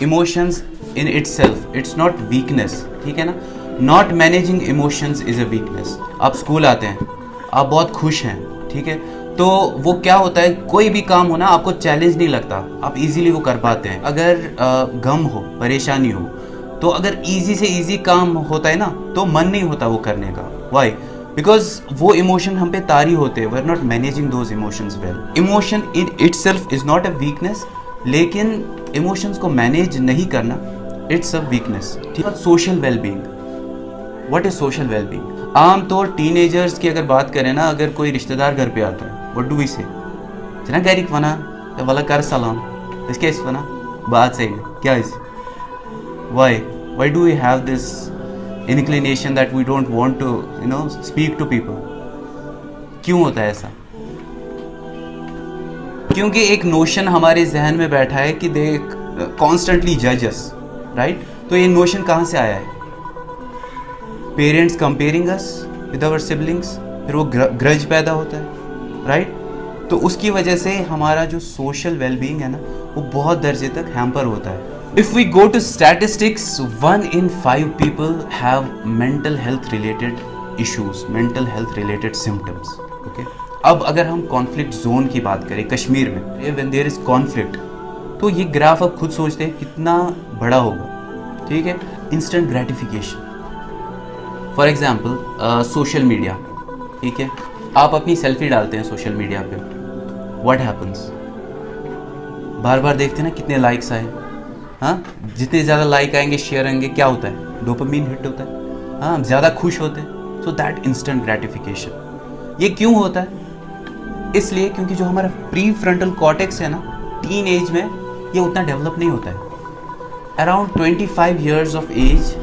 Emotions in itself it's not weakness, ठीक है ना। Not managing emotions is a weakness. आप स्कूल आते हैं, आप बहुत खुश हैं, ठीक है, तो वो क्या होता है, कोई भी काम हो ना आपको चैलेंज नहीं लगता, आप इजीली वो कर पाते हैं। अगर गम हो, परेशानी हो, तो अगर इजी से इजी काम होता है ना तो मन नहीं होता वो करने का। वाई? बिकॉज वो इमोशन हम पे तारी होते हैं, we are not managing those emotions well. Emotion in itself is not a weakness, लेकिन इमोशंस को मैनेज नहीं करना इट्स अ वीकनेस, ठीक है। Social wellbeing, what is social wellbeing? आमतौर टीनेजर्स की अगर बात करें ना, अगर कोई रिश्तेदार घर पे आता है, व्हाट डू वी से? जना गारिक वना या वाला कर सलाम, इसके इस वना बात सही क्या इस? Why do we have this inclination that we don't want to speak to people? क्यों होता है ऐसा? क्योंकि एक नोशन हमारे जहन में बैठा है कि दे कॉन्स्टेंटली जज अस, राइट? तो ये नोशन कहाँ से आया है? Parents comparing us with our siblings, फिर वो ग्रज पैदा होता है, राइट? तो उसकी वजह से हमारा जो सोशल वेलबींग है ना वो बहुत दर्जे तक हैम्पर होता है। If we go to statistics, 1 in 5 people have mental health related issues, mental health related symptoms. Okay? अब अगर हम कॉन्फ्लिक्ट जोन की बात करें कश्मीर में, when there is conflict, तो ये ग्राफ अब खुद सोचते हैं कितना बड़ा होगा, ठीक है। Instant gratification, for example social media, ठीक है, आप अपनी सेल्फी डालते हैं सोशल मीडिया पे, व्हाट हैपन्स? बार बार देखते हैं ना कितने लाइक्स आए, हाँ, जितने ज़्यादा लाइक आएंगे, शेयर आएंगे, क्या होता है? डोपामिन हिट होता है, हाँ, ज़्यादा खुश होते हैं। सो दैट इंस्टेंट ग्रेटिफिकेशन, ये क्यों होता है? इसलिए क्योंकि जो हमारा प्री फ्रंटल कॉर्टेक्स है ना, टीन एज में ये उतना डेवलप नहीं होता है। अराउंड 25 ईयर्स ऑफ एज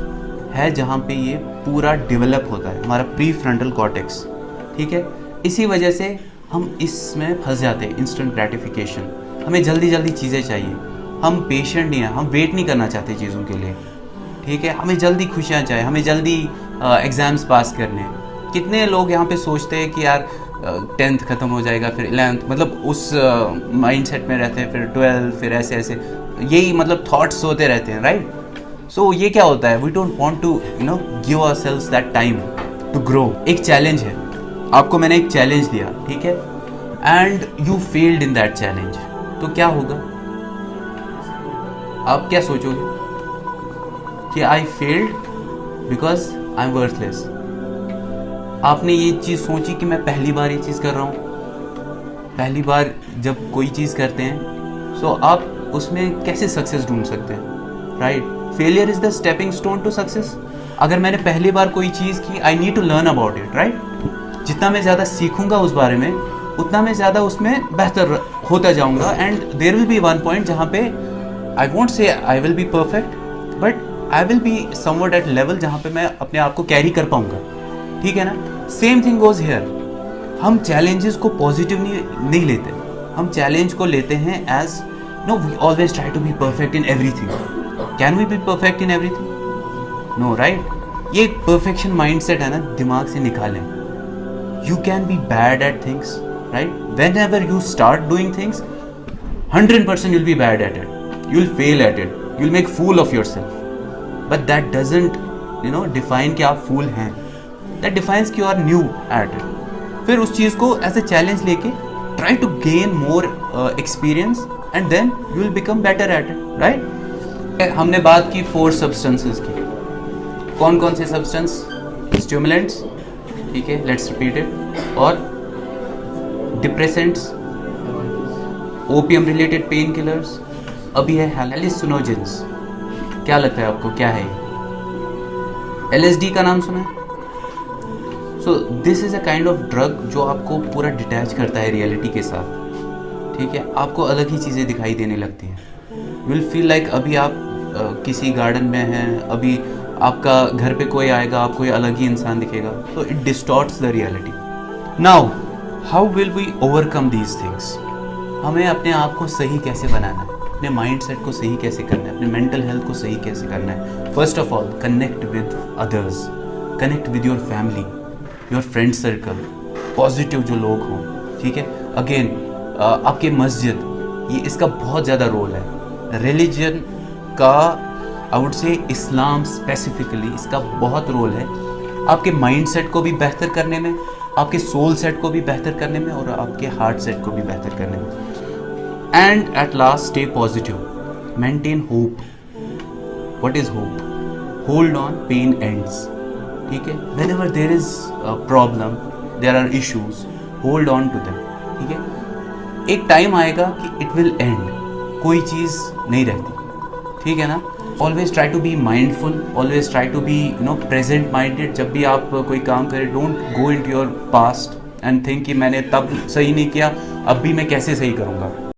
है जहाँ पे ये पूरा डेवलप होता है, हमारा प्री फ्रंटल कॉर्टेक्स, ठीक है। इसी वजह से हम इसमें फंस जाते हैं, इंस्टेंट ग्रेटिफिकेशन। हमें जल्दी जल्दी चीज़ें चाहिए, हम पेशेंट नहीं हैं, हम वेट नहीं करना चाहते चीज़ों के लिए, ठीक है। हमें जल्दी खुशियाँ चाहिए, हमें जल्दी एग्ज़ाम्स पास करने। कितने लोग यहाँ पे सोचते हैं कि यार 10th ख़त्म हो जाएगा, फिर 11th, मतलब उस माइंडसेट में रहते हैं, फिर 12, फिर ऐसे ऐसे यही मतलब थॉट्स होते रहते हैं, राइट? सो ये क्या होता है, we don't want to give ourselves that time to grow. एक चैलेंज है, आपको मैंने एक चैलेंज दिया, ठीक है, and you failed in that challenge, तो क्या होगा? आप क्या सोचोगे कि I failed because I am worthless. आपने ये चीज़ सोची कि मैं पहली बार ये चीज़ कर रहा हूँ। पहली बार जब कोई चीज़ करते हैं सो आप उसमें कैसे सक्सेस ढूंढ सकते हैं, right? Failure is the stepping stone to success. अगर मैंने पहली बार कोई चीज़ की, I need to learn about it, right? जितना मैं ज़्यादा सीखूंगा उस बारे में, उतना मैं ज़्यादा उसमें बेहतर होता जाऊँगा, and there will be one point जहाँ पे I won't say I will be perfect, but I will be somewhat at level जहाँ पे मैं अपने आप को कैरी कर पाऊँगा, ठीक है ना? Same thing goes here. हम चैलेंजेस को पॉजिटिव नहीं लेते, हम चैलेंज को लेते हैं as no, we always try to be perfect in everything. Can we be perfect in everything? No, right? ये एक परफेक्शन माइंडसेट है ना, दिमाग से निकालें। You can be bad at things, right? Whenever you start doing things, 100% you'll be bad at it. You'll fail at it. You'll make fool of yourself. But that doesn't, define कि आप fool हैं. That defines कि you are new at it. फिर उस चीज़ को as a challenge लेके try to gain more experience and then you will become better at it, right? हमने बात की 4 substances की। कौन कौन से substance? Stimulants, ठीक है, let's repeat it, और depressants, opium related pain killers, अभी है हेलिसिनोजेंस। क्या लगता है आपको क्या है? LSD का नाम सुना है? So this is a kind of drug जो आपको पूरा डिटैच करता है रियलिटी के साथ, ठीक है। आपको अलग ही चीज़ें दिखाई देने लगती हैं। यू विल फील लाइक अभी आप किसी गार्डन में हैं, अभी आपका घर पे कोई आएगा, आपको कोई अलग ही इंसान दिखेगा, तो it distorts the reality. Now how will we overcome these things? हमें अपने आप को सही कैसे बनाना है, अपने माइंडसेट को सही कैसे करना है, अपने मेंटल हेल्थ को सही कैसे करना है? First of all, connect with others, connect with your family, your friend circle, positive जो लोग हों, ठीक है। अगेन आपके मस्जिद, ये इसका बहुत ज़्यादा रोल है। रिलीजन का I would say Islam specifically इसका बहुत रोल है आपके माइंड सेट को भी बेहतर करने में, आपके सोल सेट को भी बेहतर करने में और आपके हार्ट सेट को भी बेहतर करने में. And at last stay positive, maintain hope. What is hope? Hold on, pain ends. ठीक है, whenever there is problem, there are issues, hold on to them. ठीक है, एक टाइम आएगा कि इट विल एंड, कोई चीज़ नहीं रहती. ठीक है ना. Always try to be mindful, always try to be present minded. जब भी आप कोई काम करें, don't go in to your past and think कि मैंने तब सही नहीं किया, अब भी मैं कैसे सही करूँगा.